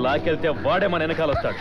లాకెళ్తే వాడే మన వెనకాల వస్తాడు.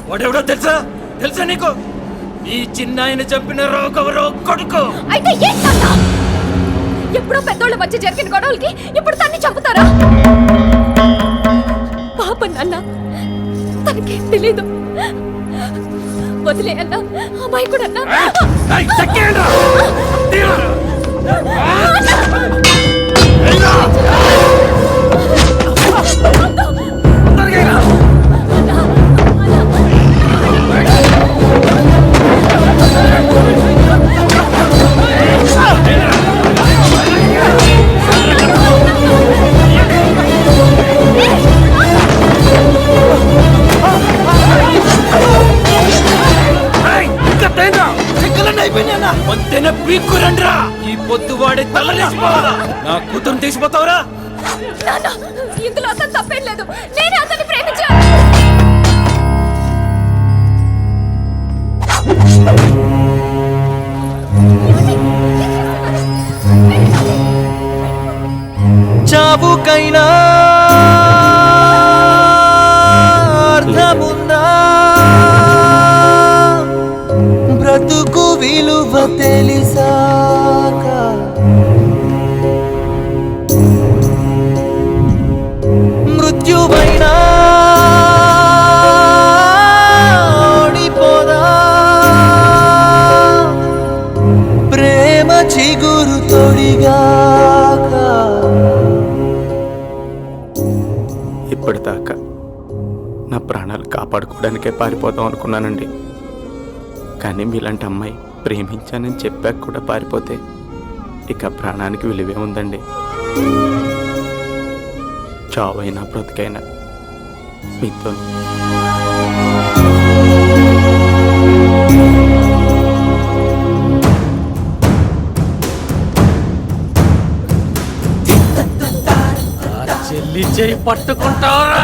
వాడెవడో తెలుసా తెలుసా నీకు? ఈ చిన్నాయన చంపిన రోగవరో కొడుకు. అయితే ఏంటన్నా? ఎప్పుడో పెద్దోళ్ళ మధ్య జరిగిన గొడవలకి ఇప్పుడు తన్ని చంపుతారా? పాపం నాన్న, తనకేం తెలీదు. వదిలే అన్నా, అమ్మాయి కూడా అన్నా. వంతెన పీక్కురండ్రా. ఈ పొద్దు వాడి తల తీసిపోవాలా? నా కూతురు తీసిపోతావురా? నాన్న, ఇందులో అతను తప్పేం లేదు. నేనే అతన్ని ప్రేమించాను. చావుకైనా అర్థముందా, బ్రతుకు విలువ తెలిసాక మృత్యువైనా ఓడిపోదా, ప్రేమ చిగురు తొడిగాక. ఇప్పటిదాకా నా ప్రాణాలు కాపాడుకోవడానికే పారిపోదాం అనుకున్నానండి. కానీ మీలాంటి అమ్మాయి ప్రేమించానని చెప్పాక కూడా పారిపోతే ఇక ప్రాణానికి విలువే ఉందండి. చావైనా బ్రతికైనా మీతో. చెల్లి చేయి పట్టుకుంటావరా?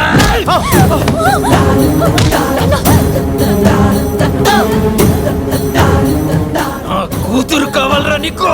నా కూతురు కావాలరా నీకు?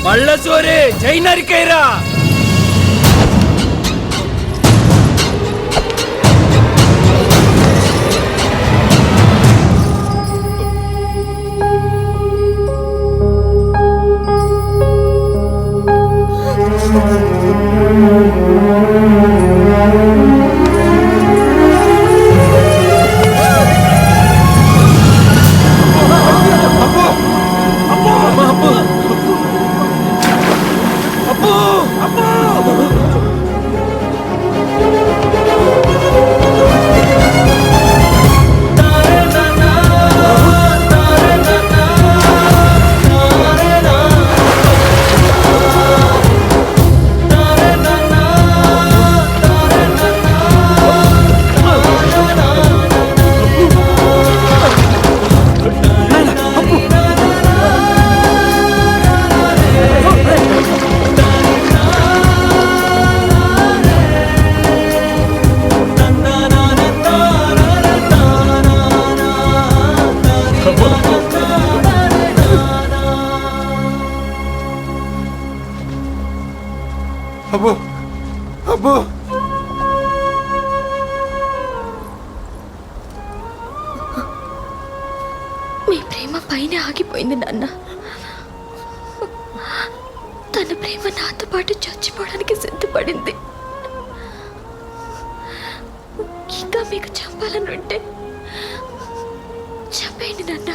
మళ్ళసోరే జై నరికైరా. అబ్బో అబ్బో, మీ ప్రేమ పైన ఆగిపోయింది నాన్న. తన ప్రేమ నాతో పాటు చచ్చిపోవడానికి సిద్ధపడింది. ఇంకా మీకు చంపాలని ఉంటే చంపేయండి నాన్న.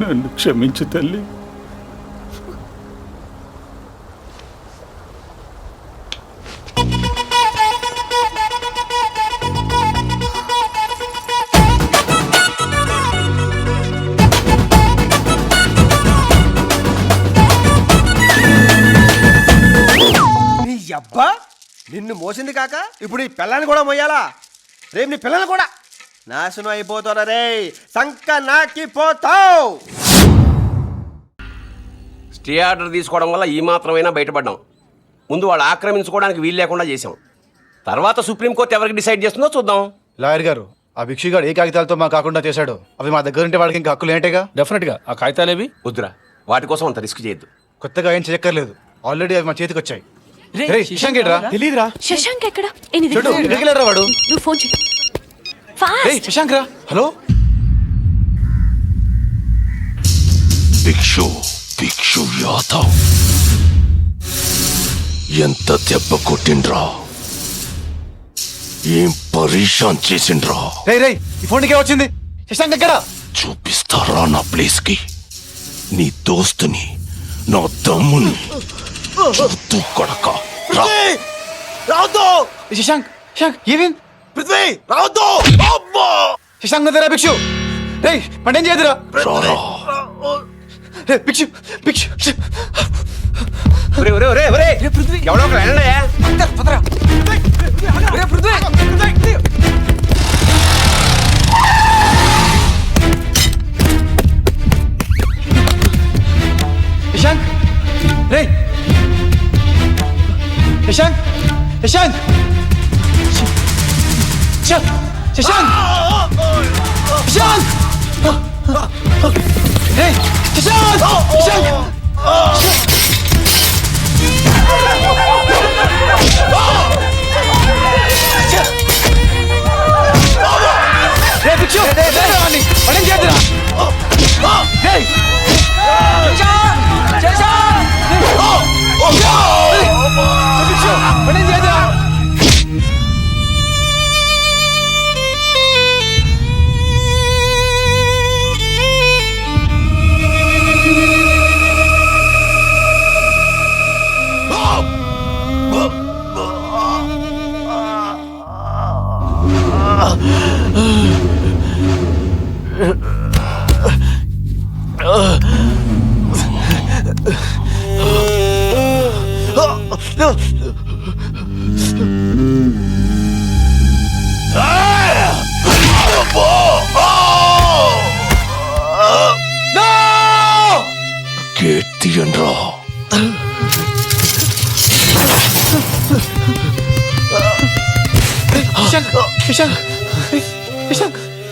నన్ను క్షమించు తల్లి. నీ అబ్బా, నిన్ను మోసింది కాక ఇప్పుడు ఈ పిల్లాన్ని కూడా మొయ్యాలా? రేపు నీ పిల్లలు కూడా నాశనం అయిపోతారా రే. సంక నాకిపోతావు. స్టే ఆర్డర్ తీసుకోవడం వల్ల ఈ మాత్రమైనా బయటపడ్డాం. ముందు వాళ్ళు ఆక్రమించుకోవడానికి వీలు లేకుండా చేసాం. తర్వాత సుప్రీంకోర్టు ఎవరికి డిసైడ్ చేస్తుందో చూద్దాం. లాయర్ గారు, ఆ భిక్షుగాడు ఏ కాగితాలతో మా కాకుండా చేశాడు అవి మా దగ్గర ఉంటే వాడికి ఇంకా హక్కులు ఏంటేగా? డెఫినెట్ గా ఆ కాగితాలేవి వద్దురా, వాటి కోసం అంత రిస్క్ చేయొద్దు. కొత్తగా ఏం చేయక్కర్లేదు, ఆల్రెడీ అవి మా చేతికి వచ్చాయి. శశాంక్ ఏడ్రా? తెలీదురా. శశాంక్ ఎక్కడ? చూడు, ఎక్కడికి వెళ్ళాడురా వాడు? నువ్వు ఫోన్ చేయి. రేయ్, శశాంక్ రా. హలో. భిక్షు యాదవ్ ఎంత దెబ్బ కొట్టిండ్రా, ఏం పరేషాన్ చేసిండ్రా. రేయ్, ఈ ఫోన్ నీకే వచ్చింది. శశాంక్ ఎక్కడ? చూపిస్తారా నా ప్లేస్ కి నీ దోస్తుని, నా దమ్ముని. చూస్తూ కొడక రావద్దు శశాంక్, శశాంక్ ఏమైంది? పృథ్వీ, రావద్దు. శశాంక్ నదిరా భిక్షు. రేయ్, పండేం చేయదురా. రారా. భిక్షు, భిక్షు. ఒరే, ఒరే, ఒరే, ఒరే, ఎవడో ఒకరు వెళ్ళండియా. శశాంక్, రేయ్ శశాంక్, శశాంక్, శశాంక్, శశాంక్, శశాంక్, రేయ్ శశాంక్, శశాంక్. రేయ్ భిక్షు, పండేం చేయదురా. రేయ్ పండేం చేయదురా. గేట్ తీయండ్రా.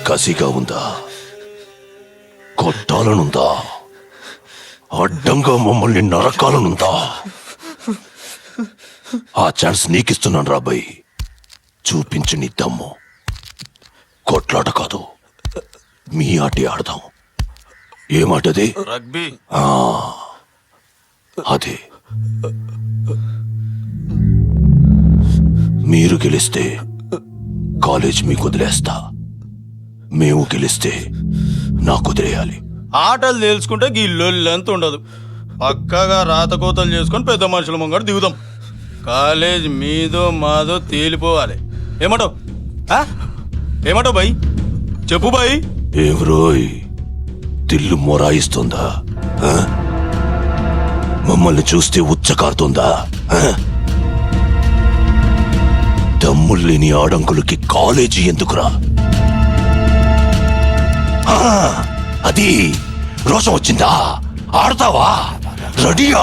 కసిగా ఉందా, కొట్టాలనుందా, అడ్డంగా మమ్మల్ని నరకాలనుందా? ఆ ఛాన్స్ నీకిస్తున్నాను రాబాయ్. చూపించు నీ దమ్ము. కొట్లాట కాదు, మీ ఆటే ఆడదాం. ఏమాటది? రగ్బీ. అదే. మీరు గెలిస్తే కాలేజ్ మీకు వదిలేస్తా, మేము గెలిస్తే నాకు వదిలేయాలి. ఆటలు తెలుసుకుంటే గిల్లొల్లంత ఉండదు. పక్కగా రాతకోతలు చేసుకొని పెద్ద మనుషుల ముంగడు దిగుదాం. కాలేజ్ మీదో మాదో తేలిపోవాలి. ఏమంటావు? ఏమంటావు బాయ్? చెప్పు బాయ్. ఏం రోయ్, తిల్లు మొరాయిస్తుందా? మమ్మల్ని చూస్తే ఉచ్చకారుతుందా? దమ్ముల్లేని ఆడంకులకి కాలేజీ ఎందుకురా? అది రోషం వచ్చిందా? ఆడతావా? రెడీయా?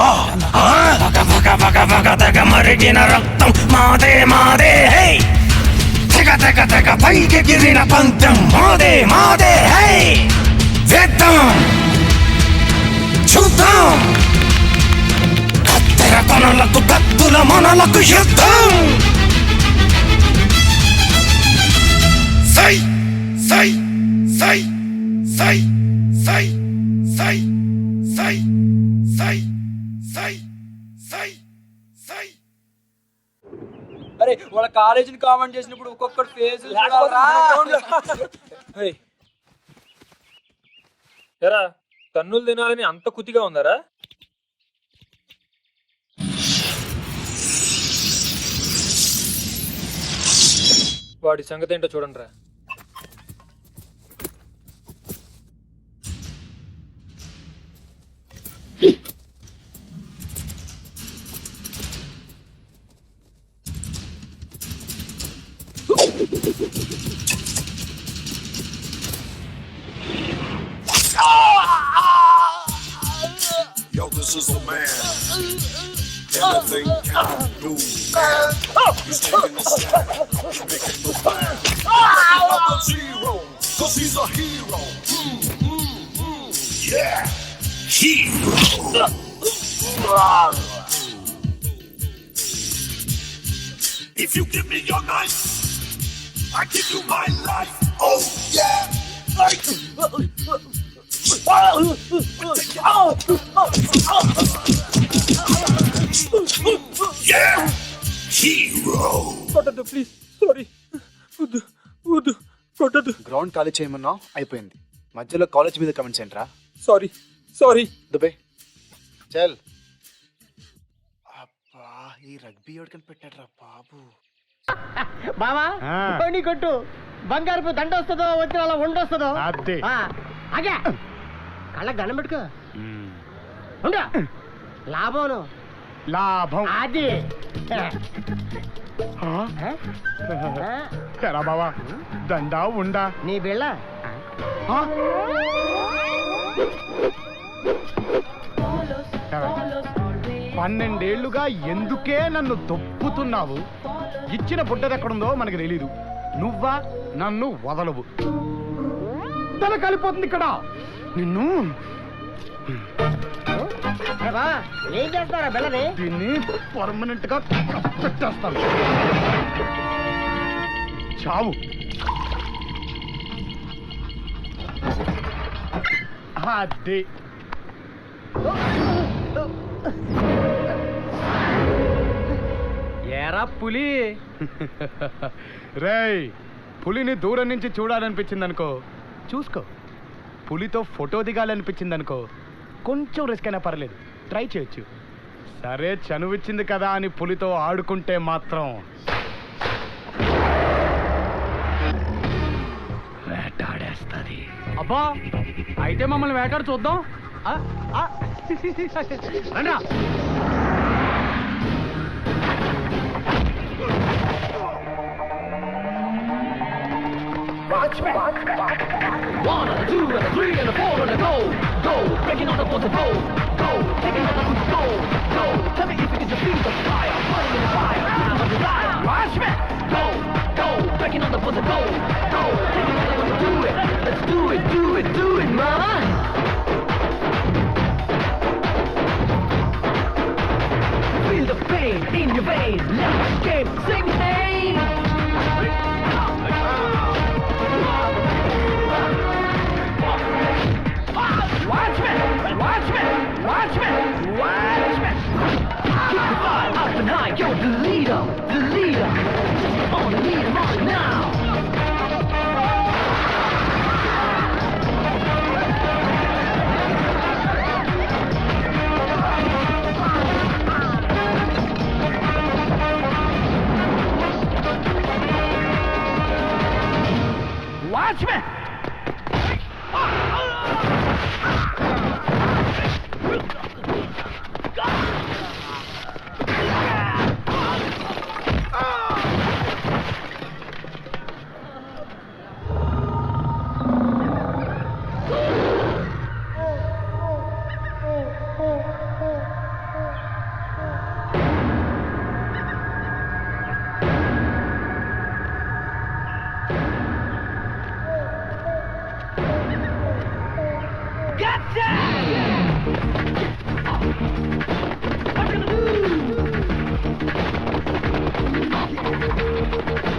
మరిగిన రక్తం మాదే మాదే, తెగ తెగ తెగ పైకెగిరిన పంతం మాదే మాదే. వేద్దాం, చూద్దాం, కత్తెర కొనలకు కత్తుల మనలకు యుద్ధం. సై సై సై సై సై సై సై సై సై సై సై. అరే వాళ్ళ కాలేజీని కామెంట్ చేసినప్పుడు ఒక్కొక్కటి ఫేస్ ఎరా తన్నులు తినాలని అంత కుతిగా ఉందరా? వాడి సంగతి ఏంటో చూడండి రా. Yo, this is a man. Anything can do. He's taking a step, making the plan. Another zero, cause he's a hero. Yeah, hero. If you give me your knife, I give you my life. Oh yeah. Yeah, hero. కొట్టద్దు please, sorry. వద్దు వద్దు, కొట్టద్దు. Ground ఖాళీ చేయమన్నా అయిపోయింది. మధ్యలో college మీద comments ఏంట్రా? Sorry sorry. Dubey చల్. అబ్బా, ఈ రగ్బీ ఎవడికని పెట్టాడ్రా బాబు. బావా నీ కొట్టు బంగారు దండ వస్తుందో వచ్చిన అలా ఉండొస్తుందో అగే కళ్ళ గన్నం పెట్టుకో ఉండ లాభం అది బావా దండా ఉండా నీ బిళ్ళ 12 ఏళ్లుగా ఎందుకే నన్ను దొప్పుతున్నావు? ఇచ్చిన బుడ్డదెక్కడుందో మనకు తెలీదు. నువ్వా నన్ను వదలవు. తల కాలిపోతుంది ఇక్కడ. నిన్ను ఏం చేస్తారా బిళ్ళని? దీన్ని పర్మనెంట్ గా పెట్టేస్తాను. చావు. అదే ఏరా పులి. రేయ్, పులిని దూరం నుంచి చూడాలనిపించింది అనుకో, చూసుకో. పులితో ఫోటో దిగాలనిపించింది అనుకో, కొంచెం రిస్క్ అయినా పర్లేదు, ట్రై చేయొచ్చు. సరే, చనువిచ్చింది కదా అని పులితో ఆడుకుంటే మాత్రం వేటాడేస్తుంది. అబ్బా, అయితే మమ్మల్ని వేటాడు చూద్దాం. రండా. One, and a two, and a three, and a four, and a go, go, breaking on the water, go, go, taking on the roof, go, go, tell me if it is a field of fire, burning in the fire, I'm a desire, watch me, go, go, breaking on the water, go, go, taking on the roof, do it, let's do it, do it, do it, mama. Feel the pain in your veins, let the game sing, hey. Watch me! Watch me! Watch me! Watch me! Keep the fire up and high, you're the leader! The leader! On the leader, on now! Watch me!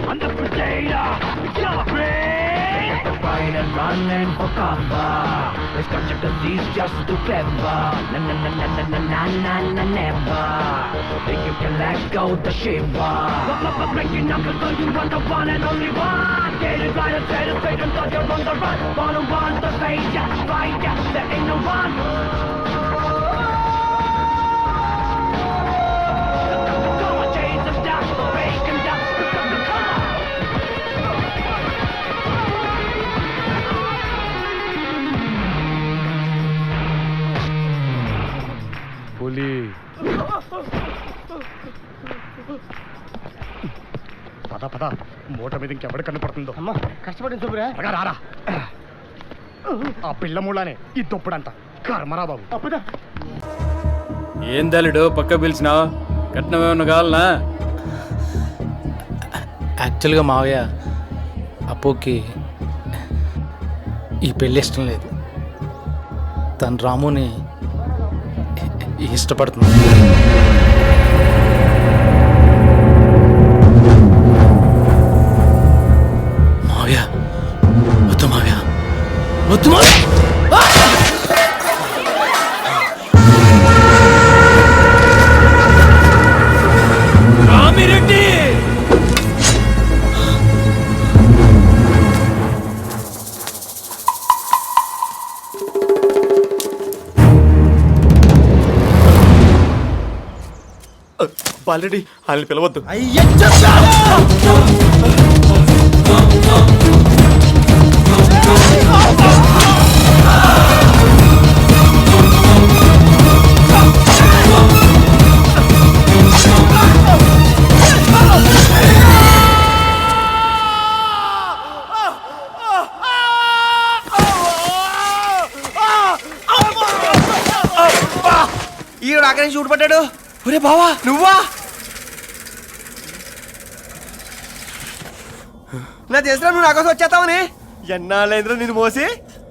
I'm the predator, you're free. Fighting, running for cover. Let's catch a disease just too clever. Na na na na na na na na na never. Think you can let go the shiver. Breaking up until you want the one and only one. Get it right and set it straight until you're on the run. Wanna run the face, yeah, fight, yeah, there ain't no one. Come on, chase them down, break them down. పులి పద పద మూట మీద ఇంకెవడు కనపడుతుందో. అమ్మా కష్టపడి చూపురా. రారా ఆ పిల్ల మూలానే ఈ తొప్పుడంట కర్మరా బాబు. అప్పుదా ఏం తల్లిడు పక్క పిలిచినావు? కట్నం ఏమన్నా కావాలనా? యాక్చువల్గా మావయ్య అప్పుకి ఈ పెళ్ళి ఇష్టం లేదు. తను రాముని ఇష్టపడుతుంది. మావయ్య వద్దు మావయ్య వద్దు మావయ్య. రామిరెడ్డి ఆల్రెడీ వాళ్ళని పిలవద్దు. ఈరోడు అక్కడి నుంచి ఊడిపడ్డాడు. ఒరే బావా నువ్వా? నా తెలిసిన నువ్వు నాకోసం వచ్చేస్తావని. ఎన్నాళ్ళైంద్రా నేను మోసి.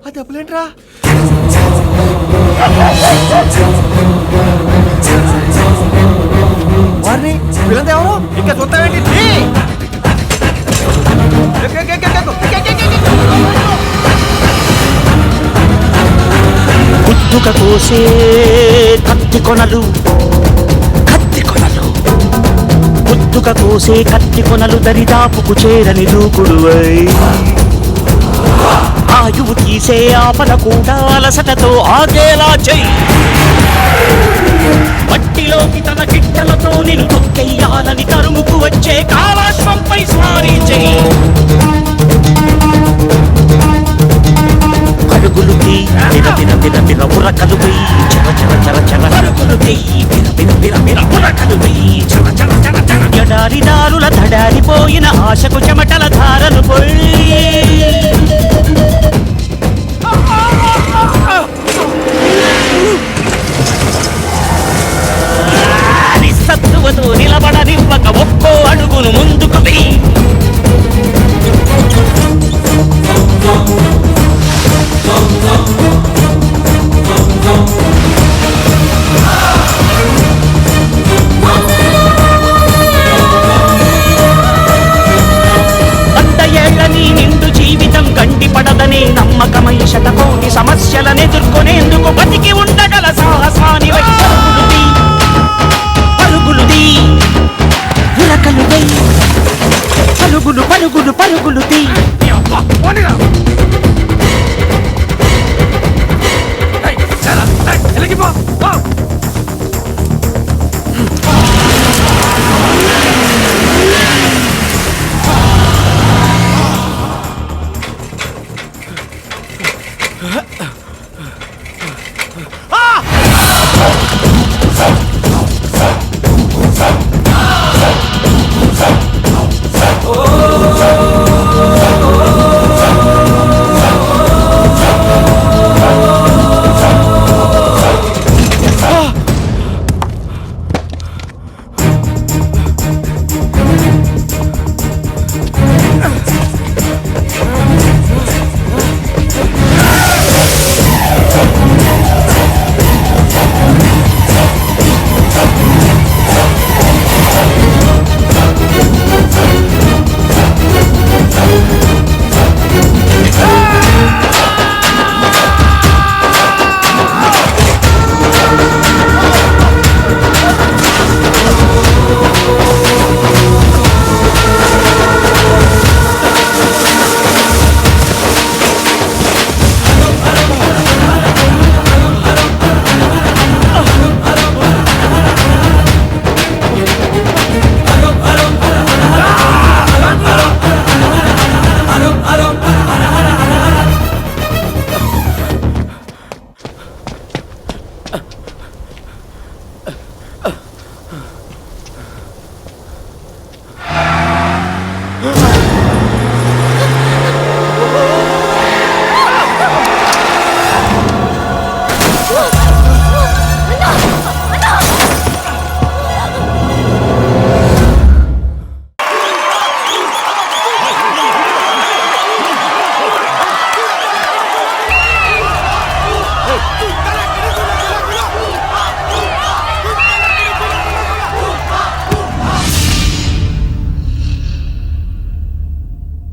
ఆ దెబ్బలేంట్రా? వారిని వీళ్ళంతా ఎవరు? ఇంకా చూస్తావేంటి? గుద్దుక కోసే కత్తి కొనలు గుద్దుక కోసే కత్తి కొనలు దరిదాపుకు చేరని దూకుడువై ఆయువు తీసే ఆపద కూడా అలసటతో ఆగేలా చెయ్యి. మట్టిలోకి తన గిట్టలతో నిన్ను తొక్కెయ్యాలని తరుముకు వచ్చే కాలాశ్వంపై స్వారీ చెయ్యి. పరుగులు ఉరకలు ఎడారిదారుల దడారిపోయిన ఆశకు చెమటల ధారలు పోయి సత్తువతో నిలబడనివ్వక ఒక్కో అడుగును ముందుకు వెయ్యి. నిండు జీవితం గండిపడదనే నమ్మకమై శతకోటి సమస్యలను ఎదుర్కొనేందుకు బతికి ఉండగల సాహసాని పరుగులుది ఉరకలుదై పరుగులు పరుగులు పరుగులుది.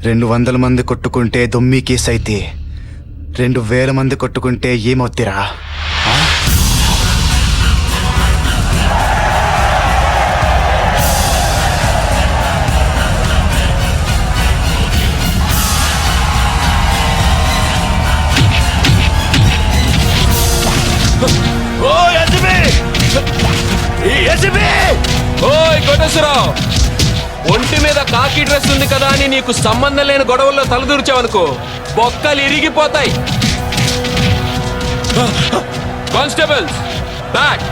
200 మంది కొట్టుకుంటే దొమ్మి కేసు అయితే 2000 మంది కొట్టుకుంటే ఏమవుతారా? ఓయ్ కోటేశ్వరరావు, ఒంటి మీద కాకి డ్రెస్ ఉంది కదా అని నీకు సంబంధం లేని గొడవల్లో తలదూర్చావనుకో బొక్కలు ఇరిగిపోతాయి. Constables back.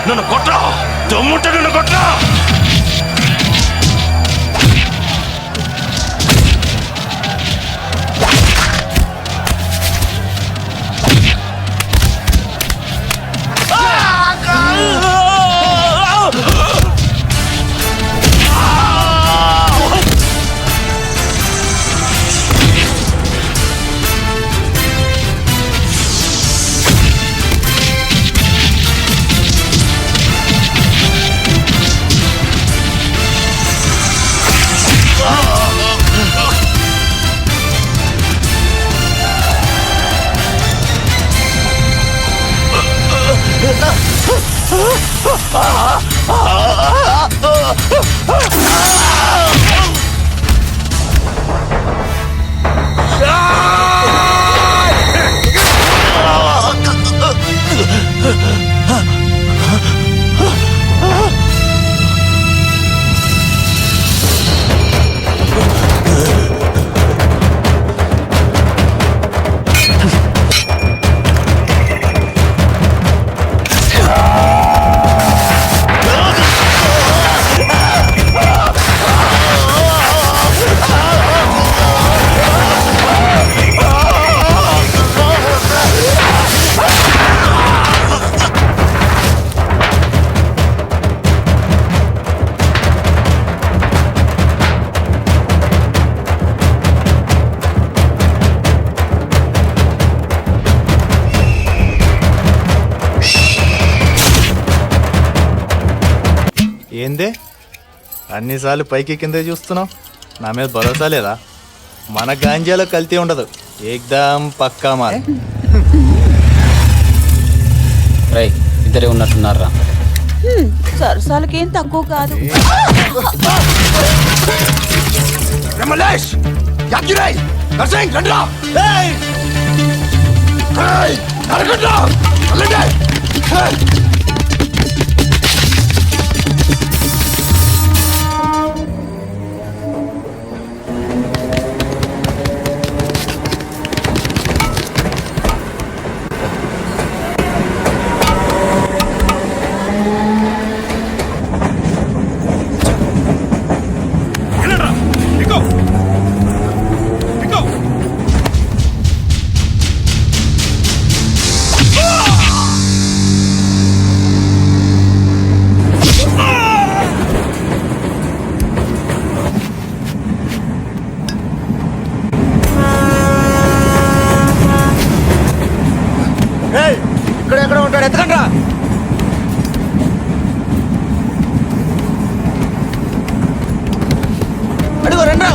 నన్ను కొట్రా, దమ్ముంటే నన్ను కొట్రా. ఏందే అన్నిసార్లు పైకి కింద చూస్తున్నావు? నా మీద భరోసా లేదా? మన గాంజాలో కల్తీ ఉండదు, ఏకదమ్ పక్కా మాల్. రై ఇద్దరే ఉన్నట్టున్నారా? సరసాలకి ఏం తక్కువ కాదు. ఎక్కడ ఉంటాడు? ఎత్తకండ్రా. అడుగు రండ్రా.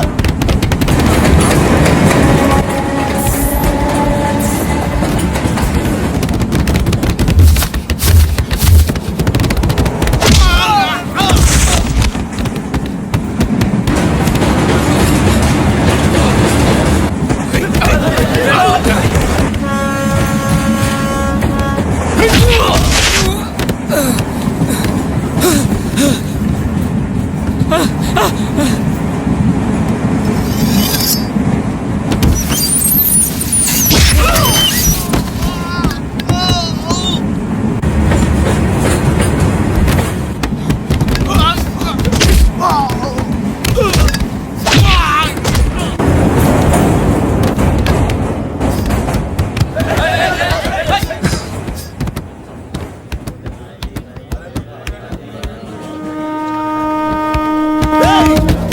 Hey!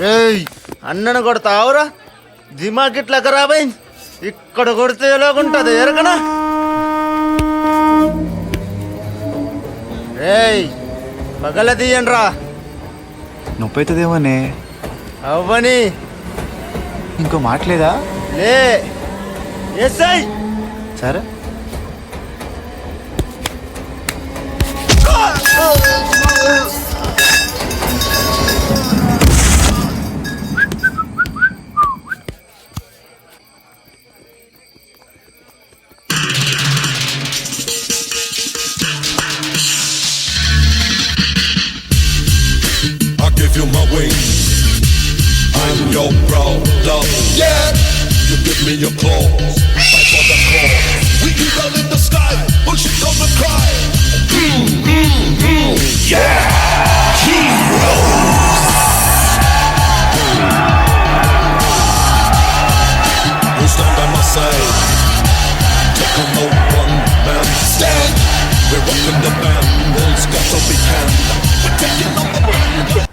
రేయ్ అన్నను కొడతావురా దిమాగ్ ఇట్లా ఖరాబ్ అయింది ఇక్కడ కొడితే ఎలాగుంటది ఎరగనా రేయ్ పగల తీయండ్రా నొప్పి అవుతుందేమోనే అవ్వని ఇంకో మాట్లేదా లే ఎస్ఐ సరే I give you my wings. I'm your problem. Yeah. You give me your claws. Fight for the cause. We eagle in the sky. Push it on the cry. Yeah. Heroes. You stand by my side. Take a no one man stand. We're rocking the band. Walls got to be hand. We're taking on the world.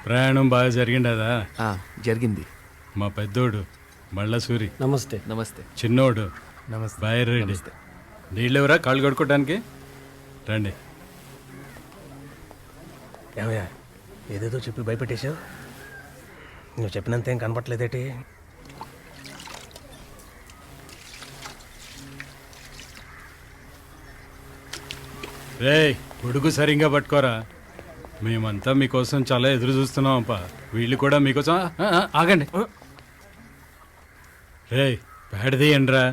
ప్రయాణం బాగా జరిగిండదా? జరిగింది. మా పెద్దోడు మళ్ళసూరి నమస్తే. నమస్తే. చిన్నోడు నమస్తే. బైరెడ్డి. నీళ్ళెవరా కాళ్ళు కడుక్కోవడానికి? రండి. ఏమయ్యా ఏదేదో చెప్పి భయపెట్టేశావు, నువ్వు చెప్పినంత ఏం కనపట్లేదేటి? రేయ్ ఉడుకు సరిగ్గా పట్టుకోరా, మేమంతా మీకోసం చాలా ఎదురు చూస్తున్నాం అప్ప. వీళ్ళు కూడా మీకోసం ఆగండి. రేయ్ ప్యాడ్ తీయండిరా.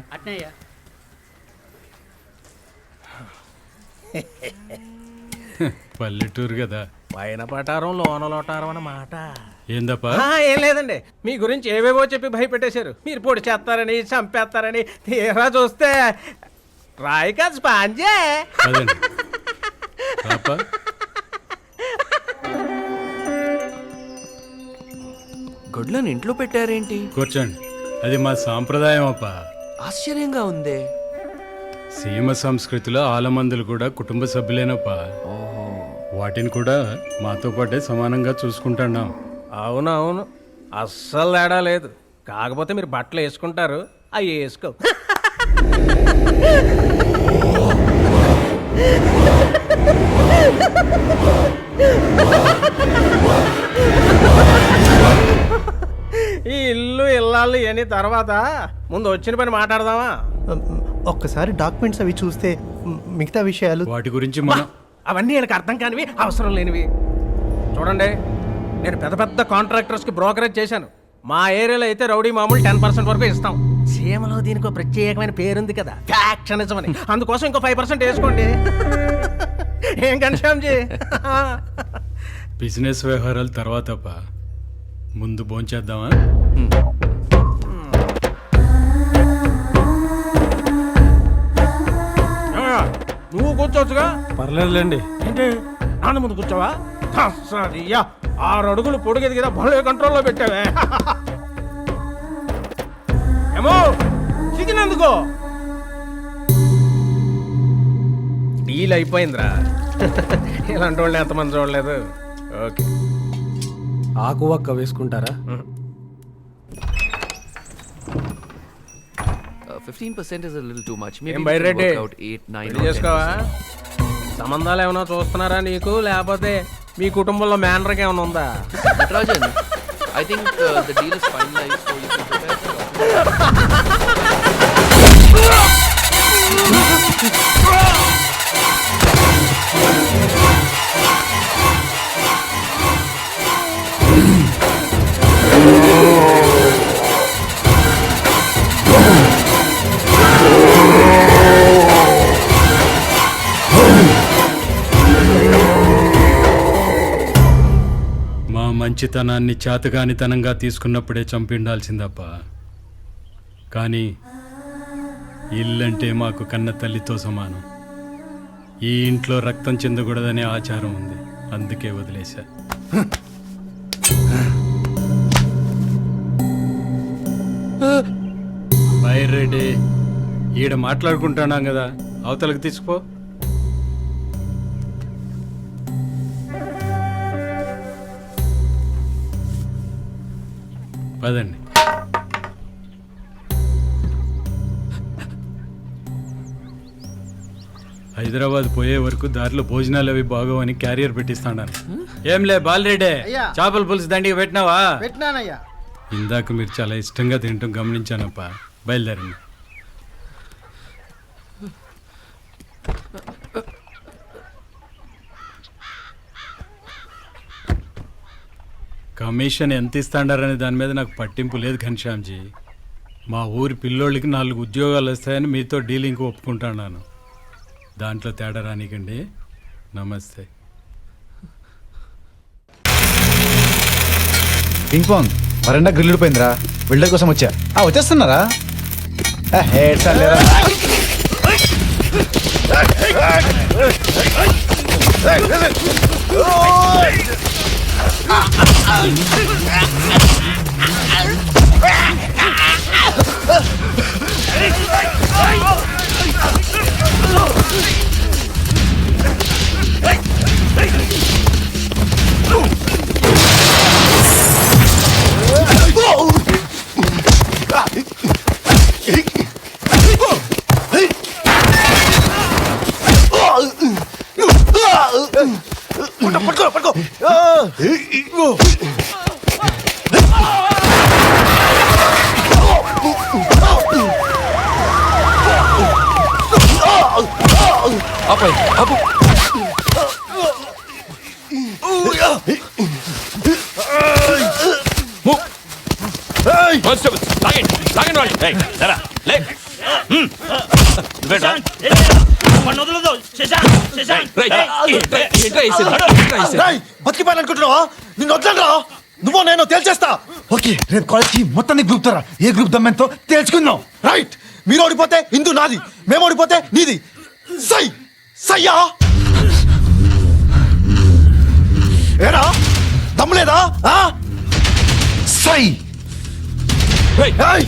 పల్లెటూరు కదా, పైన పటారం లోన లోటారం అన్నమాట. ఏందప్ప? ఏం లేదండి, మీ గురించి ఏవేవో చెప్పి భయపెట్టేశారు. మీరు పొడి చేస్తారని చంపేస్తారని, తీరా చూస్తే రాయి కాదు స్పాంజే. గొడ్లను ఇంట్లో పెట్టారేంటి? కూర్చోండి, అది మా సాంప్రదాయం అప్ప. ఆశ్చర్యంగా ఉందే. సీమ సంస్కృతిలో ఆలమందులు కూడా కుటుంబ సభ్యులేనప్ప. వాటిని కూడా మాతో పాటే సమానంగా చూసుకుంటున్నాం. అవునవును, అస్సలు తేడా లేదు. కాకపోతే మీరు బట్టలు వేసుకుంటారు, అవి వేసుకో. ఈ ఇల్లు ఇల్లాళ్ళు ఇవన్నీ తర్వాత, ముందు వచ్చిన పని మాట్లాడదామా? ఒక్కసారి డాక్యుమెంట్స్ అవి చూస్తే మిగతా విషయాలు వాటి గురించి మనం అవన్నీ எனக்கு అర్థం కానివి, అవసరం లేనివి. చూడండి, నేను పెద్ద పెద్ద కాంట్రాక్టర్స్కి బ్రోకరేజ్ చేశాను. మా ఏరియాలో అయితే రౌడీ మామూలు 10% వరకు ఇస్తాం. సీమలో దీనికి ఒక ప్రత్యేకమైన పేరుంది కదా, ఫ్యాక్షనిజం అని. అందుకోసం ఇంకో 5% వేసుకోండి. ఏం కన్షాంజీ? బిజినెస్ వ్యవహారాలు తర్వాత అప్ప, ముందు భోంచేద్దామా? నువ్వు కూర్చోవచ్చుగా. పర్లేదులేండి. ఏంటి నాన్న ముందు కూర్చోవా? 6 అడుగులు పొడిగేది కదా, భలే కంట్రోల్లో పెట్టావే. ఏమో చికెన్ ఎందుకో డీల్ అయిపోయిందిరా. ఇలాంటి వాళ్ళని ఎంతమంది చూడలేదు. ఓకే, ఆకు వక్క వేసుకుంటారా? 15% is a little too much. ఏం బైరెడ్డి, చేసుకోవా? సంబంధాలు ఏమైనా చూస్తున్నారా నీకు, లేకపోతే మీ కుటుంబంలో మేనర్కి ఏమైనా ఉందా? Natarajan, I think the deal is finalized, so you can prepare for మా మంచి మంచితనాన్ని చేతగానితనంగా తీసుకున్నప్పుడే చంపిండాల్సిందప్ప. కానీ ఇల్లంటే మాకు కన్న తల్లితో సమానం. ఈ ఇంట్లో రక్తం చెందకూడదనే ఆచారం ఉంది, అందుకే వదిలేశా. బై రెడ్డి, ఈడ మాట్లాడుకుంటున్నాం కదా, అవతలకు తీసుకో. పదండి. హైదరాబాద్ పోయే వరకు దారిలో భోజనాలు అవి బాగోవని క్యారియర్ పెట్టిస్తాను. ఏంలే బాలరెడ్డి, చేపల పులుసు దండిగా పెట్టినావా? పెట్టినానయ్యా. ఇందాక మీరు చాలా ఇష్టంగా తింటాం గమనించానప్ప. బయలుదేరండి. కమిషన్ ఎంత ఇస్తాడారనే దాని మీద నాకు పట్టింపు లేదు ఘనశ్యామ్జీ. మా ఊరి పిల్లోళ్ళకి 4 ఉద్యోగాలు వస్తాయని మీతో డీలింగ్ ఒప్పుకుంటున్నాను. దాంట్లో తేడా రానికండి. నమస్తే. పింగ్ పాంగ్ వరండా గ్రిల్డ్ పోయిందిరా, బిల్డర్ కోసం వచ్చా. వచ్చేస్తున్నారా? బతికిపోయాలనుకుంటున్నావా? నిన్ను వద్దరా, నువ్వు నేను తేల్చేస్తా. ఓకే, రేపు కాలేజ్కి మొత్తాన్ని గ్రూప్ తరా. ఏ గ్రూప్ దమ్మెంతో తేల్చుకుందాం. రైట్. మీరు ఓడిపోతే ఇందు నాది, మేము ఓడిపోతే నీది. సై సయ్యా. ఏరా దమ్ము లేదా? సై.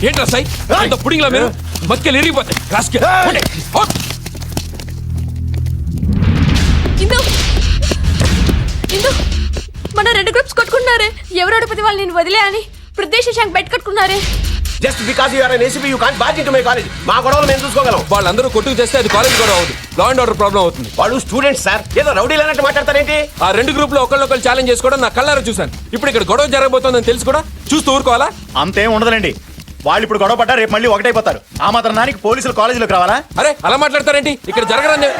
ఏంట్రా సై? పుడింగ్లా మీరు బతికెళ్ళి ఎరిగిపోతాయి. మన 2 గ్రూప్స్ కొట్టుకున్నారే. ఎవరు ఓడిపోతే వాళ్ళు నేను వదిలే అని ప్రదేశ్ శాంక్ బెట్ కట్టుకున్నారే. Just because you are an ACP you can't barge into my college. మా గొడవలు మేము చూసుకోగలం. వాళ్ళందరూ కొట్టుకు చేస్తే అది కాలేజ్ గొడవ అవుతుంది, లా అండ్ ఆర్డర్ ప్రాబ్లం అవుతుంది. వాళ్ళు స్టూడెంట్స్ సార్, ఏదో రౌడీలు అన్నట్టు మాట్లాడతారేంటి? ఆ 2 గ్రూప్ లో ఒకళ్ళొకళ్ళు ఛాలెంజ్ చేసుకోవడం నా కళ్ళారా చూశాను. ఇప్పుడు ఇక్కడ గొడవ జరగబోతోందని తెలుసు కూడా చూస్తూ ఊరుకోవాలా? అంతేం ఉండదులేండి. వాళ్ళు ఇప్పుడు గొడవ పడ్డా రేపు మళ్ళీ ఒకటైపోతారు. ఆ మాత్రం దానికి పోలీసులు కాలేజీలోకి రావాలా? అరే అలా మాట్లాడతారేంటి? ఇక్కడ జరగరాని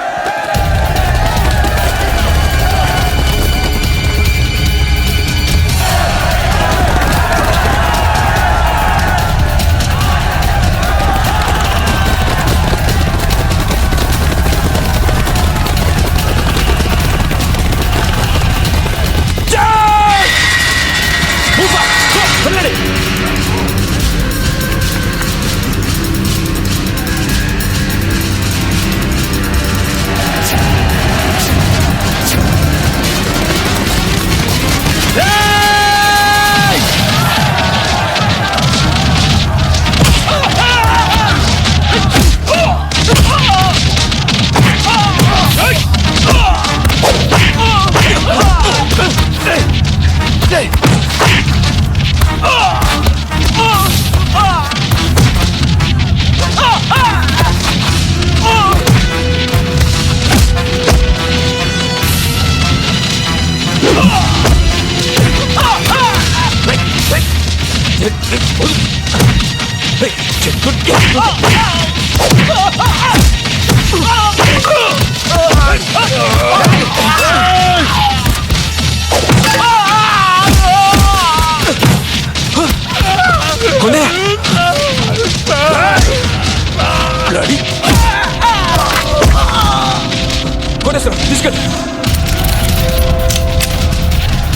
తీసుకెళ్ళి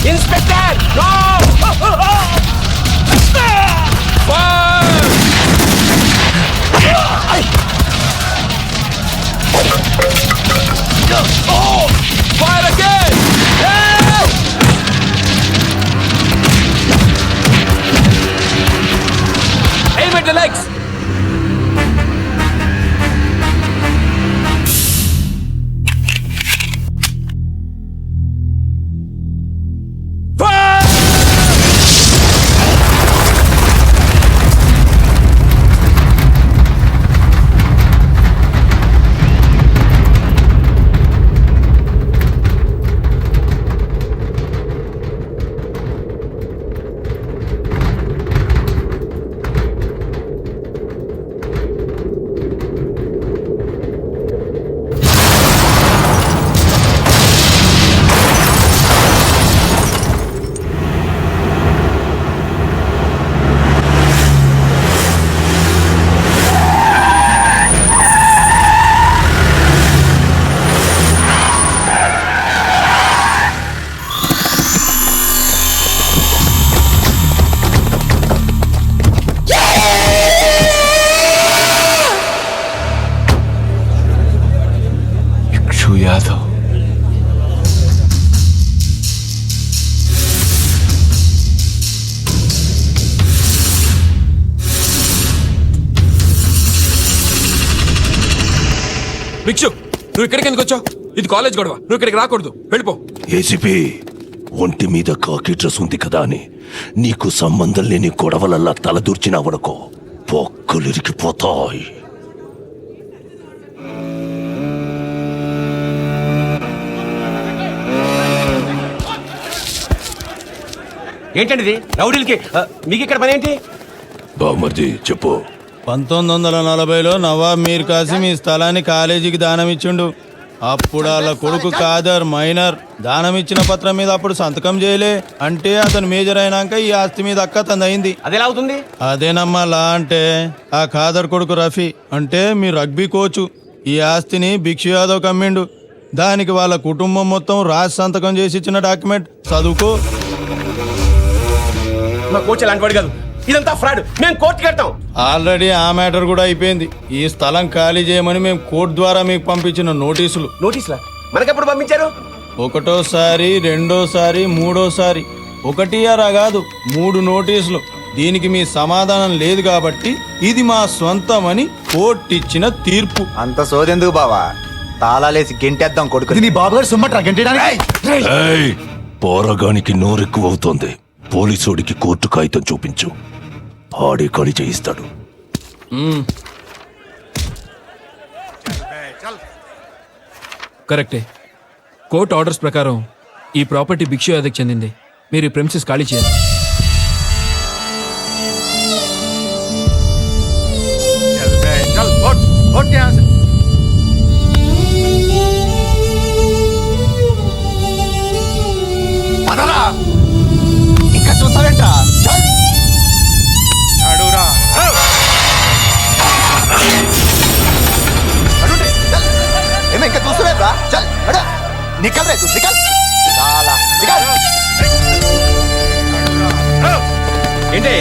ఇన్స్పెక్టర్ ద లెగ్స్. యాదవ్. భిక్షు, నువ్వు ఇక్కడికి ఎందుకు వచ్చావు? ఇది కాలేజ్ గొడవ, నువ్వు ఇక్కడికి రాకూడదు, వెళ్ళిపో. ఏసీపీ, ఒంటి మీద కాకి డ్రెస్ ఉంది కదా అని నీకు సంబంధం లేని గొడవలల్లా తలదూర్చినావనుకో పొక్కులిరిగిపోతాయి. ఏంటండి రౌడీలకి మీకు ఇక్కడ పని ఏంటి? బామర్ది చెప్పు. 1940లో నవాబ్ మీర్ కాసిం ఈ స్థలాన్ని కాలేజీకి దానం ఇచ్చిండు. అప్పుడు వాళ్ళ కొడుకు కాదర్ మైనర్ దానం ఇచ్చిన పత్రం మీద అప్పుడు సంతకం చేయలే. అంటే అతను మేజర్ అయినాక ఈ ఆస్తి మీద అక్క తందయింది. అదెలా అవుతుంది? అదేనమ్మా లా అంటే ఆ ఖాదర్ కొడుకు రఫీ అంటే మీ రగ్బీ కోచు ఈ ఆస్తిని భిక్షు యాదవ్ కమ్మిండు. దానికి వాళ్ళ కుటుంబం మొత్తం రాసి సంతకం చేసి ఇచ్చిన డాక్యుమెంట్ చదువుకో. మా కోచ్ అలాంటి వాడు కాదు, ఇదంతా ఫ్రాడ్. మేము కోర్టుకి వెళ్తాం. ఆల్రెడీ ఆ మ్యాటర్ కూడా అయిపోయింది. ఈ స్థలం ఖాళీ చేయమని మేము కోర్టు ద్వారా మీకు పంపించిన నోటీసులు. నోటీసులా? మనకెప్పుడు పంపించారు? ఒకటోసారి, రెండోసారి, మూడోసారి. ఒకటి అరా కాదు, 3 నోటీసులు. దీనికి మీ సమాధానం లేదు కాబట్టి ఇది మా సొంతమని కోర్టు ఇచ్చిన తీర్పు. అంత సోదెందుకు బావా, తాళాలేసి గెంటేద్దాం కొడుకు. నీ బాబు గారు సుమ్మట్రా గెంటేయడానికి. పోరగానికి నోరెక్కువ అవుతోంది. పోలీసుడికి కోర్టు కాగితం చూపించు, ఆడే ఖాళీ చేయిస్తాడు. కరెక్టే. కోర్టు ఆర్డర్స్ ప్రకారం ఈ ప్రాపర్టీ భిక్షు యాదవ్కి చెందింది. మీరు ఈ ప్రెమిసెస్ ఖాళీ చేయాలి. ఇంకా చూస్తావేంట్రా? ఇంకా చూస్తావేంట్రా? చల్ నికల్ రే, నికల్. ఏంటి